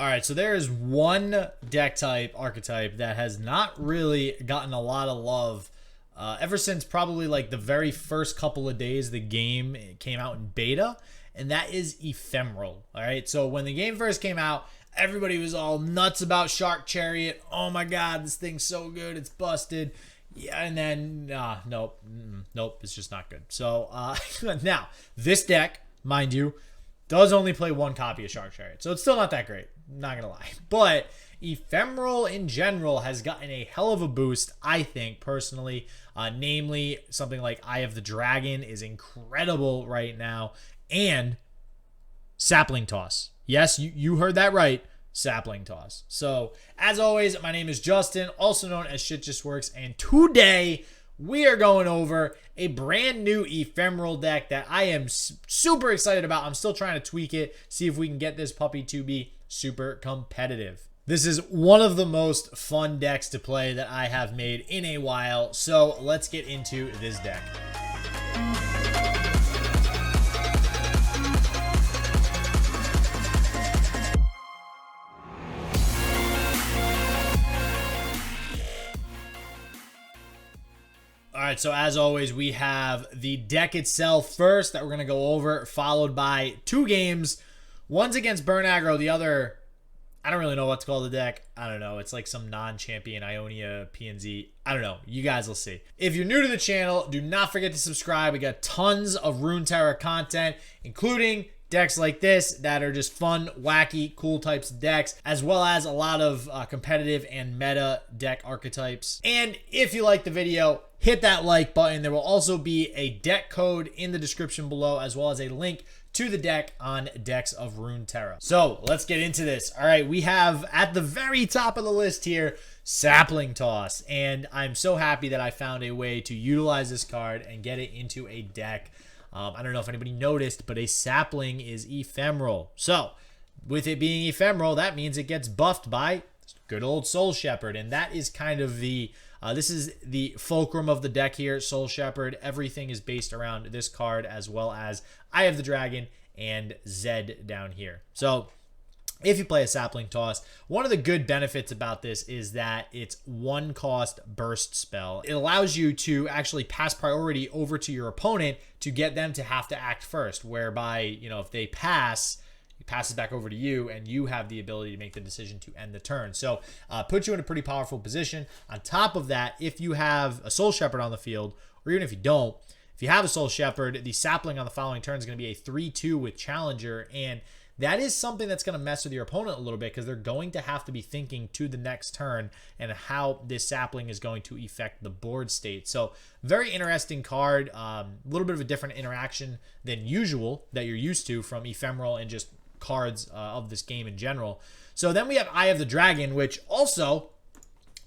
All right, so there is one deck type, archetype, that has not really gotten a lot of love ever since probably like the very first couple of days the game came out in beta, and that is Ephemeral. All right, so when the game first came out, everybody was all nuts about Shark Chariot. Oh my God, this thing's so good, it's busted. Yeah, and then nope, it's just not good. So now this deck, mind you, does only play one copy of Shark Chariot, so it's still not that great. Not gonna lie, but Ephemeral in general has gotten a hell of a boost, I think, personally. Namely, something like Eye of the Dragon is incredible right now, and Sapling Toss. Yes, you heard that right. Sapling Toss. So, as always, my name is Justin, also known as Shit Just Works, and today we are going over a brand new Ephemeral deck that I am super excited about. I'm still trying to tweak it, see if we can get this puppy to be super competitive. This is one of the most fun decks to play that I have made in a while, so let's get into this deck. All right, so as always, we have the deck itself first that we're going to go over, followed by two games. One's against Burn Aggro, the other, I don't really know what to call the deck. I don't know. It's like some non-champion Ionia PNZ. I don't know. You guys will see. If you're new to the channel, do not forget to subscribe. We got tons of Runeterra content, including decks like this that are just fun, wacky, cool types of decks, as well as a lot of competitive and meta deck archetypes. And if you like the video, hit that like button. There will also be a deck code in the description below, as well as a link to the deck on Decks of Runeterra. So let's get into this. All right, we have at the very top of the list here, Sapling Toss. And I'm so happy that I found a way to utilize this card and get it into a deck. I don't know if anybody noticed, but a sapling is ephemeral. So with it being ephemeral, that means it gets buffed by good old Soul Shepherd. And that is kind of the, this is the fulcrum of the deck here, Soul Shepherd. Everything is based around this card, as well as Eye of the Dragon and Zed down here. So if you play a Sapling Toss, one of the good benefits about this is that it's one cost burst spell. It allows you to actually pass priority over to your opponent to get them to have to act first, whereby, you know, if they pass, it passes back over to you and you have the ability to make the decision to end the turn. So puts you in a pretty powerful position. On top of that, if you have a Soul Shepherd on the field, or even if you don't, if you have a Soul Shepherd, the sapling on the following turn is going to be a 3/2 with Challenger, and that is something that's going to mess with your opponent a little bit, because they're going to have to be thinking to the next turn and how this sapling is going to affect the board state. So very interesting card, a little bit of a different interaction than usual that you're used to from Ephemeral and just cards of this game in general. So then we have Eye of the Dragon, which also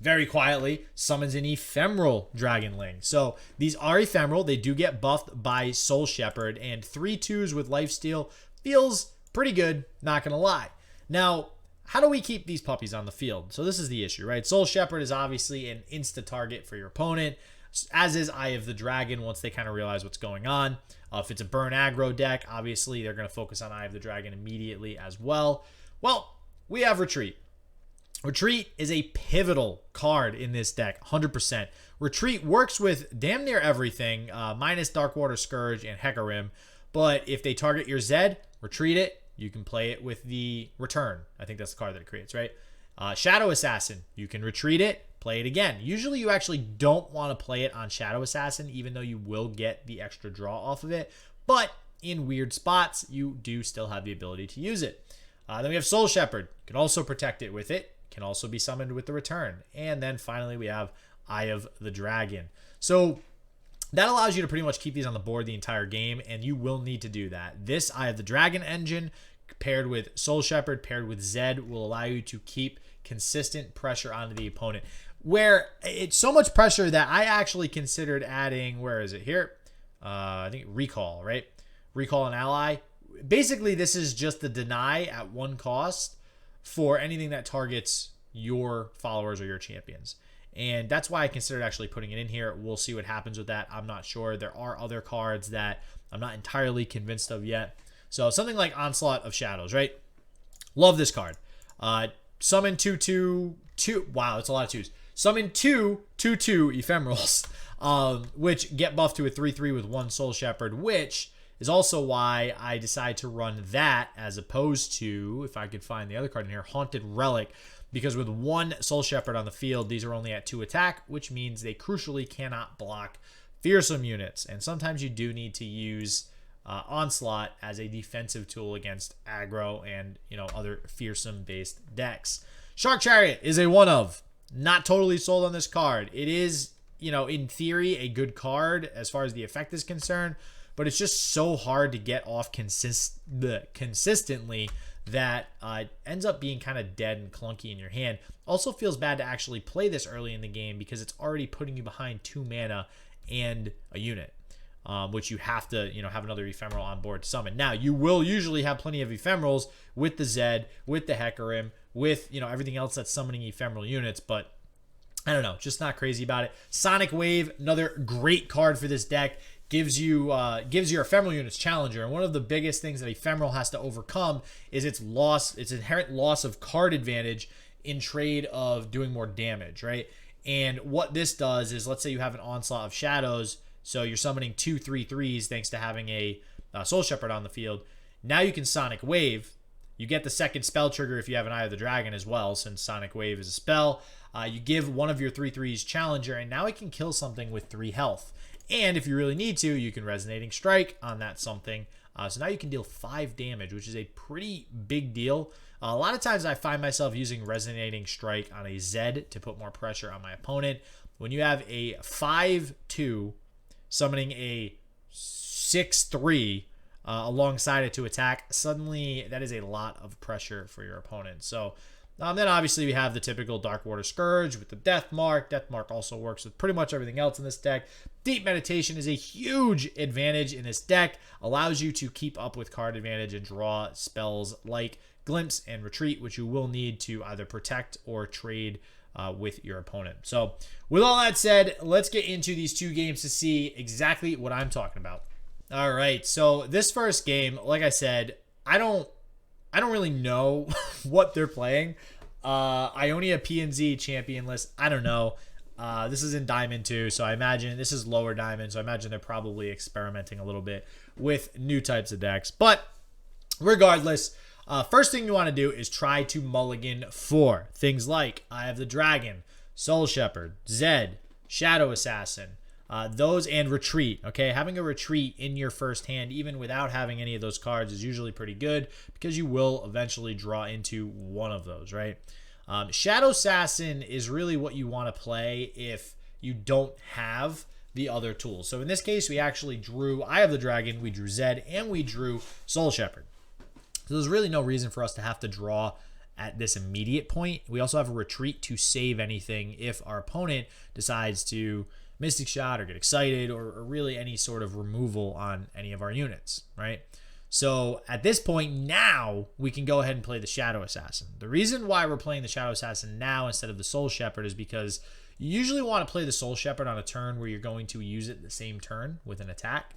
very quietly summons an ephemeral dragonling. So these are ephemeral. They do get buffed by Soul Shepherd, and 3/2s with lifesteal feels pretty good, not gonna lie. Now, how do we keep these puppies on the field? So this is the issue, right? Soul Shepherd is obviously an insta target for your opponent, as is Eye of the Dragon once they kind of realize what's going on. If it's a burn aggro deck, obviously they're going to focus on Eye of the Dragon immediately as well. Well, we have Retreat. Retreat is a pivotal card in this deck, 100%. Retreat works with damn near everything, minus Darkwater Scourge and Hecarim. But if they target your Zed, retreat it. You can play it with the Return. I think that's the card that it creates, right? Shadow Assassin, you can retreat it, play it again. Usually you actually don't want to play it on Shadow Assassin, even though you will get the extra draw off of it. But in weird spots, you do still have the ability to use it. Then we have Soul Shepherd. You can also protect it with it. Can also be summoned with the Return. And then finally we have Eye of the Dragon. So that allows you to pretty much keep these on the board the entire game, and you will need to do that. This Eye of the Dragon engine, paired with Soul Shepherd, paired with Zed, will allow you to keep consistent pressure onto the opponent. Where it's so much pressure that I actually considered adding, where is it here? I think Recall, right? Recall an ally. Basically, this is just the deny at one cost for anything that targets your followers or your champions. And that's why I considered actually putting it in here. We'll see what happens with that. I'm not sure. There are other cards that I'm not entirely convinced of yet. So something like Onslaught of Shadows, right? Love this card. Summon 2/2. Wow, that's a lot of twos. Summon 2/2 Ephemerals, which get buffed to a 3/3 with 1 Soul Shepherd, which is also why I decided to run that as opposed to, if I could find the other card in here, Haunted Relic, because with 1 Soul Shepherd on the field, these are only at 2 attack, which means they crucially cannot block fearsome units. And sometimes you do need to use Onslaught as a defensive tool against aggro and, other fearsome based decks. Shark Chariot is a one of. Not totally sold on this card. It is, in theory, a good card as far as the effect is concerned, but it's just so hard to get off consistently that it ends up being kind of dead and clunky in your hand. Also feels bad to actually play this early in the game because it's already putting you behind 2 mana and a unit, which you have to, have another Ephemeral on board to summon. Now, you will usually have plenty of Ephemerals with the Zed, with the Hecarim, with, everything else that's summoning Ephemeral units, but I don't know, just not crazy about it. Sonic Wave, another great card for this deck. Gives your Ephemeral units Challenger, and one of the biggest things that Ephemeral has to overcome is its inherent loss of card advantage in trade of doing more damage, right? And what this does is, let's say you have an Onslaught of Shadows, so you're summoning 2 3/3s thanks to having a Soul Shepherd on the field. Now you can Sonic Wave. You get the second spell trigger if you have an Eye of the Dragon as well, since Sonic Wave is a spell. You give one of your 3/3s Challenger, and now it can kill something with 3 health. And if you really need to, you can Resonating Strike on that something. So now you can deal 5 damage, which is a pretty big deal. A lot of times I find myself using Resonating Strike on a Zed to put more pressure on my opponent. When you have a 5/2 summoning a 6/3 alongside it to attack, suddenly that is a lot of pressure for your opponent. So then obviously we have the typical Darkwater Scourge with the Death Mark. Death Mark also works with pretty much everything else in this deck. Deep Meditation is a huge advantage in this deck. Allows you to keep up with card advantage and draw spells like Glimpse and Retreat, which you will need to either protect or trade with your opponent. So with all that said, let's get into these 2 games to see exactly what I'm talking about. All right, so this first game, like I said, I don't really know what they're playing. Ionia PNZ champion list, I don't know. This is in Diamond 2, so I imagine this is lower Diamond, so I imagine they're probably experimenting a little bit with new types of decks. But regardless, first thing you want to do is try to mulligan for things like Eye of the Dragon, Soul Shepherd, Zed, Shadow Assassin, those, and Retreat. Okay, having a Retreat in your first hand, even without having any of those cards, is usually pretty good because you will eventually draw into one of those, right? Shadow Assassin is really what you want to play if you don't have the other tools. So in this case, we actually drew Eye of the Dragon, we drew Zed, and we drew Soul Shepherd. So there's really no reason for us to have to draw at this immediate point. We also have a Retreat to save anything if our opponent decides to Mystic Shot or get excited or really any sort of removal on any of our units, right? So at this point now, we can go ahead and play the Shadow Assassin. The reason why we're playing the Shadow Assassin now instead of the Soul Shepherd is because you usually want to play the Soul Shepherd on a turn where you're going to use it the same turn with an attack.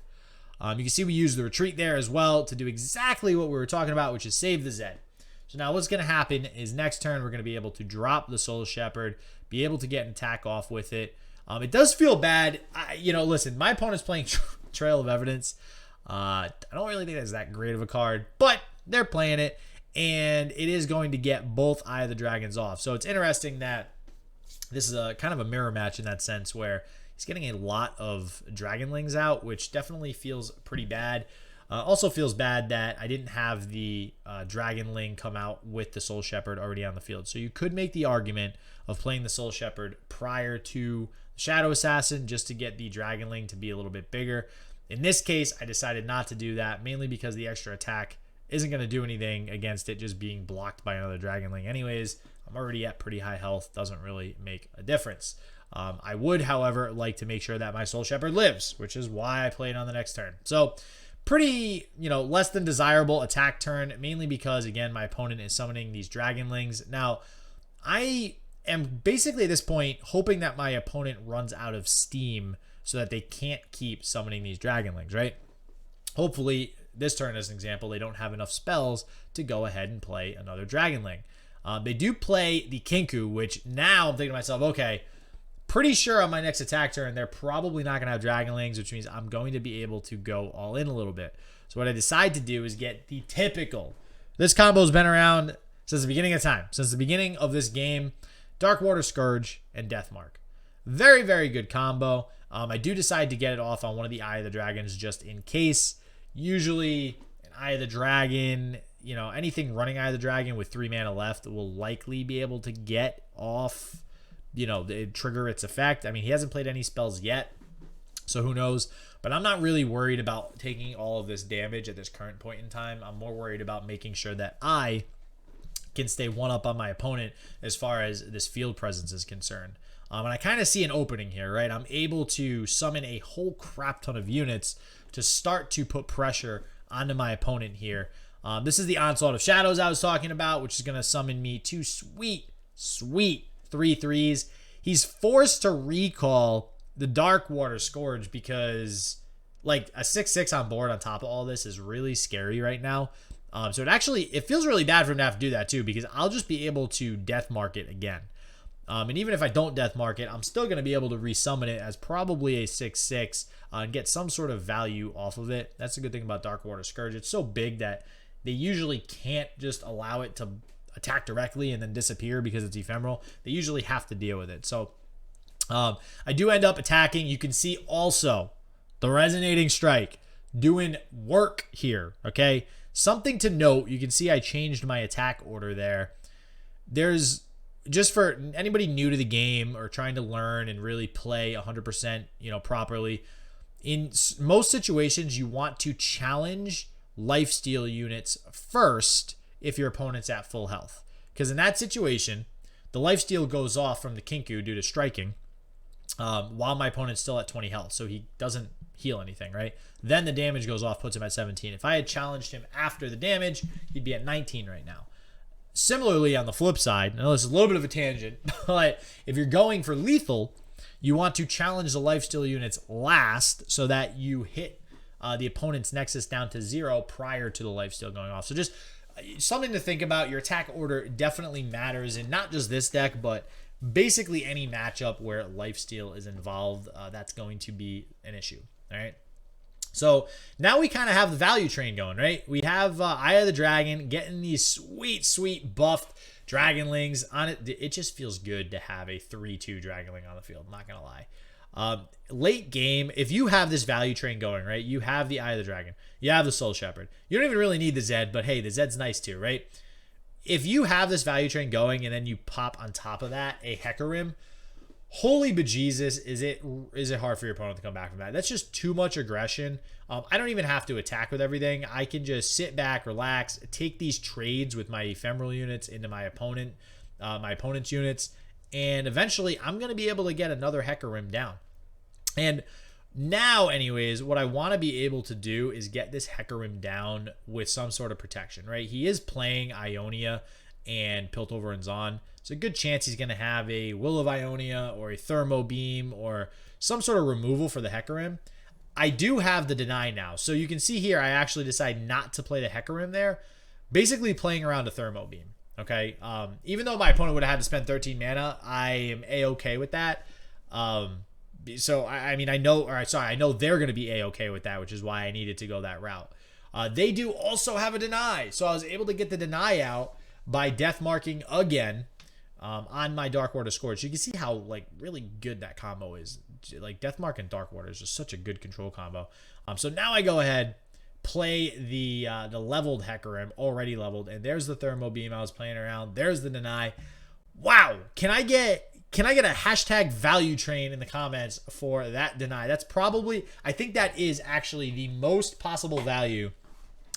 You can see we use the Retreat there as well to do exactly what we were talking about, which is save the Zed. So now what's going to happen is next turn we're going to be able to drop the Soul Shepherd, be able to get an attack off with it. It does feel bad. Listen, my opponent's playing Trail of Evidence. I don't really think that's that great of a card, but they're playing it, and it is going to get both Eye of the Dragons off. So it's interesting that this is a kind of a mirror match in that sense where he's getting a lot of Dragonlings out, which definitely feels pretty bad. Also feels bad that I didn't have the Dragonling come out with the Soul Shepherd already on the field. So you could make the argument of playing the Soul Shepherd prior to Shadow Assassin just to get the Dragonling to be a little bit bigger. In this case, I decided not to do that, mainly because the extra attack isn't going to do anything against it just being blocked by another Dragonling anyways. I'm already at pretty high health. Doesn't really make a difference. I would, however, like to make sure that my Soul Shepherd lives, which is why I played on the next turn. So pretty, less than desirable attack turn, mainly because, again, my opponent is summoning these Dragonlings. Now, I am basically at this point hoping that my opponent runs out of steam so that they can't keep summoning these Dragonlings, right? Hopefully, this turn as an example, they don't have enough spells to go ahead and play another Dragonling. They do play the Kinku, which now I'm thinking to myself, okay, pretty sure on my next attack turn, they're probably not going to have Dragonlings, which means I'm going to be able to go all in a little bit. So what I decide to do is get the typical. This combo's been around since the beginning of time, since the beginning of this game. Darkwater Scourge and Deathmark. Very, very good combo. I do decide to get it off on one of the Eye of the Dragons just in case. Usually an Eye of the Dragon, you know, anything running Eye of the Dragon with 3 mana left will likely be able to get off, you know, trigger its effect. I mean, he hasn't played any spells yet, so who knows? But I'm not really worried about taking all of this damage at this current point in time. I'm more worried about making sure that I can stay one up on my opponent as far as this field presence is concerned. And I kind of see an opening here, right? I'm able to summon a whole crap ton of units to start to put pressure onto my opponent here. This is the Onslaught of Shadows I was talking about, which is going to summon me 2 sweet 3/3s. He's forced to recall the Darkwater Scourge because, like, a 6/6 on board on top of all this is really scary right now. So it feels really bad for him to have to do that too, because I'll just be able to Deathmark it again. And even if I don't Deathmark it, I'm still going to be able to resummon it as probably a 6/6 and get some sort of value off of it. That's the good thing about Darkwater Scourge. It's so big that they usually can't just allow it to attack directly and then disappear because it's ephemeral. They usually have to deal with it. So I do end up attacking. You can see also the Resonating Strike doing work here, okay? Something to note, you can see I changed my attack order there. There's, just for anybody new to the game or trying to learn and really play 100%, you know, properly, in most situations you want to challenge lifesteal units first if your opponent's at full health. Because in that situation, the lifesteal goes off from the Kinku due to striking while my opponent's still at 20 health. So he doesn't heal anything, right? Then the damage goes off, puts him at 17. If I had challenged him after the damage, he'd be at 19 right now. Similarly, on the flip side, I know this is a little bit of a tangent, but if you're going for lethal, you want to challenge the lifesteal units last so that you hit the opponent's Nexus down to 0 prior to the lifesteal going off. So just something to think about. Your attack order definitely matters in not just this deck, but basically any matchup where lifesteal is involved. That's going to be an issue. All right. So now we kind of have the value train going, right? We have Eye of the Dragon getting these sweet buffed Dragonlings on it. It just feels good to have a 3/2 Dragonling on the field. I'm not going to lie. Late game, if you have this value train going, right? You have the Eye of the Dragon. You have the Soul Shepherd. You don't even really need the Zed, but hey, the Zed's nice too, right? If you have this value train going and then you pop on top of that a Hecarim, holy bejesus, is it hard for your opponent to come back from that? That's just too much aggression. I don't even have to attack with everything. I can just sit back, relax, take these trades with my ephemeral units into my opponent's units, and eventually I'm going to be able to get another Hecarim down. And now, anyways, what I want to be able to do is get this Hecarim down with some sort of protection, right? He is playing Ionia and Piltover and Zon. It's a good chance he's going to have a Will of Ionia or a Thermo Beam or some sort of removal for the Hecarim. I do have the Deny now. So you can see here, I actually decide not to play the Hecarim there, basically playing around a Thermo Beam, okay? Even though my opponent would have had to spend 13 mana, I am A-okay with that. So, I mean, I know they're going to be A-okay with that, which is why I needed to go that route. They do also have a Deny. So I was able to get the Deny out by Deathmarking again on my Darkwater Scourge. You can see how, like, really good that combo is. Like, Deathmark and Darkwater is just such a good control combo. So now I go ahead, play the leveled Hecarim, already leveled, and there's the Thermo Beam I was playing around. There's the Deny. Wow! Can I get a hashtag value train in the comments for that Deny? That's probably, I think that is actually the most possible value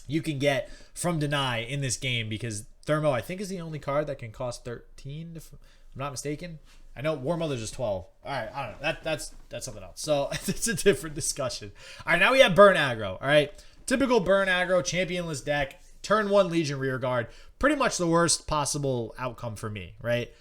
you can get from Deny in this game, because Thermo, I think, is the only card that can cost 13, if I'm not mistaken. I know War Mother's is 12. All right, I don't know. That's something else. So it's a different discussion. All right, now we have Burn Aggro. All right, typical Burn Aggro, championless deck, turn 1 Legion Rearguard. Pretty much the worst possible outcome for me, right?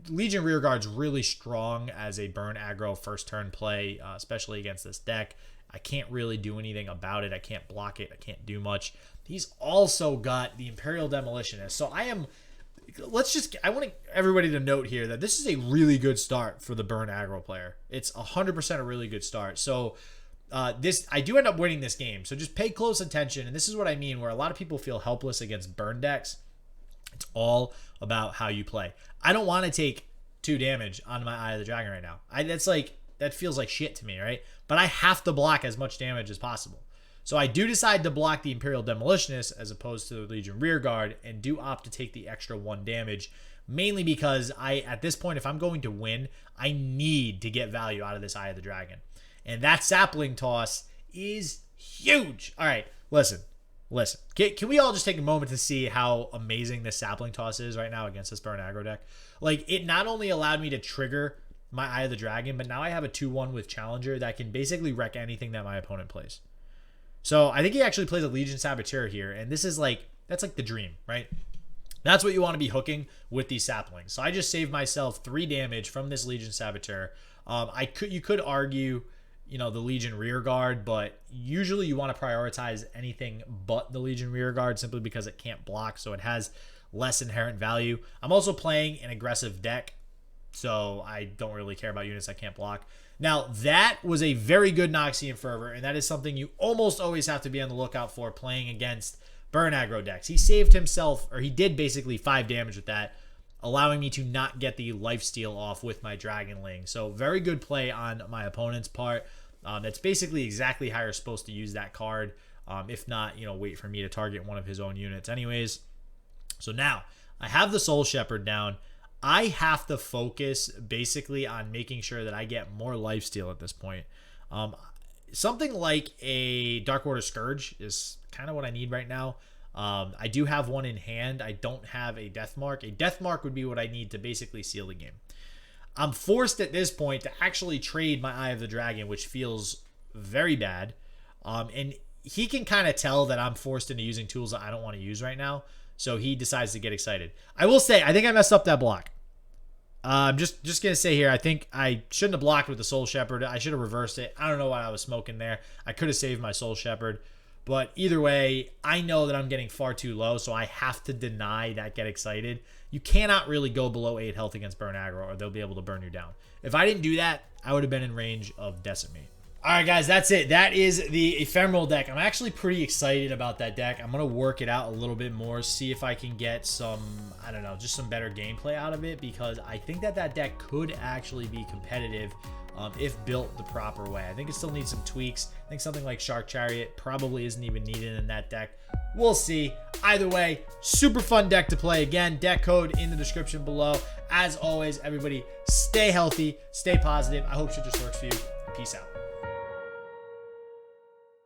Legion Rearguard's really strong as a Burn Aggro first turn play, especially against this deck. I can't really do anything about it. I can't block it. I can't do much. He's also got the Imperial Demolitionist. So I am I want everybody to note here that this is a really good start for the burn aggro player. It's 100% a really good start. So I do end up winning this game. So just pay close attention. And this is what I mean, where a lot of people feel helpless against burn decks. It's all about how you play. I don't want to take 2 damage on my Eye of the Dragon right now. That feels like shit to me, right? But I have to block as much damage as possible. So I do decide to block the Imperial Demolitionist as opposed to the Legion Rearguard, and do opt to take the extra 1 damage, mainly because at this point, if I'm going to win, I need to get value out of this Eye of the Dragon. And that sapling toss is huge. All right, listen. Can we all just take a moment to see how amazing this sapling toss is right now against this burn aggro deck? Like, it not only allowed me to trigger my Eye of the Dragon, but now I have a 2-1 with Challenger that can basically wreck anything that my opponent plays. So I think he actually plays a Legion Saboteur here, and that's like the dream, right? That's what you want to be hooking with these saplings. So I just saved myself 3 damage from this Legion Saboteur. You could argue, the Legion Rearguard, but usually you want to prioritize anything but the Legion Rearguard simply because it can't block, so it has less inherent value. I'm also playing an aggressive deck, so I don't really care about units that can't block. Now, that was a very good Noxian Fervor, and that is something you almost always have to be on the lookout for playing against burn aggro decks. He saved himself, or he did basically 5 damage with that, allowing me to not get the lifesteal off with my Dragonling. So very good play on my opponent's part. That's basically exactly how you're supposed to use that card. If not, wait for me to target one of his own units anyways. So now, I have the Soul Shepherd down. I have to focus basically on making sure that I get more lifesteal at this point. Something like a Dark Order Scourge is kind of what I need right now. I do have one in hand. I don't have a Death Mark. A Death Mark would be what I need to basically seal the game. I'm forced at this point to actually trade my Eye of the Dragon, which feels very bad. And he can kind of tell that I'm forced into using tools that I don't want to use right now. So he decides to get excited. I will say, I think I messed up that block. I'm just going to say here, I think I shouldn't have blocked with the Soul Shepherd. I should have reversed it. I don't know what I was smoking there. I could have saved my Soul Shepherd. But either way, I know that I'm getting far too low, so I have to deny that get excited. You cannot really go below 8 health against burn aggro, or they'll be able to burn you down. If I didn't do that, I would have been in range of Decimate. All right, guys, that's it. That is the Ephemeral deck. I'm actually pretty excited about that deck. I'm going to work it out a little bit more, see if I can get some, I don't know, just some better gameplay out of it, because I think that deck could actually be competitive if built the proper way. I think it still needs some tweaks. I think something like Shark Chariot probably isn't even needed in that deck. We'll see. Either way, super fun deck to play. Again, deck code in the description below. As always, everybody, stay healthy, stay positive. I hope shit just works for you. Peace out.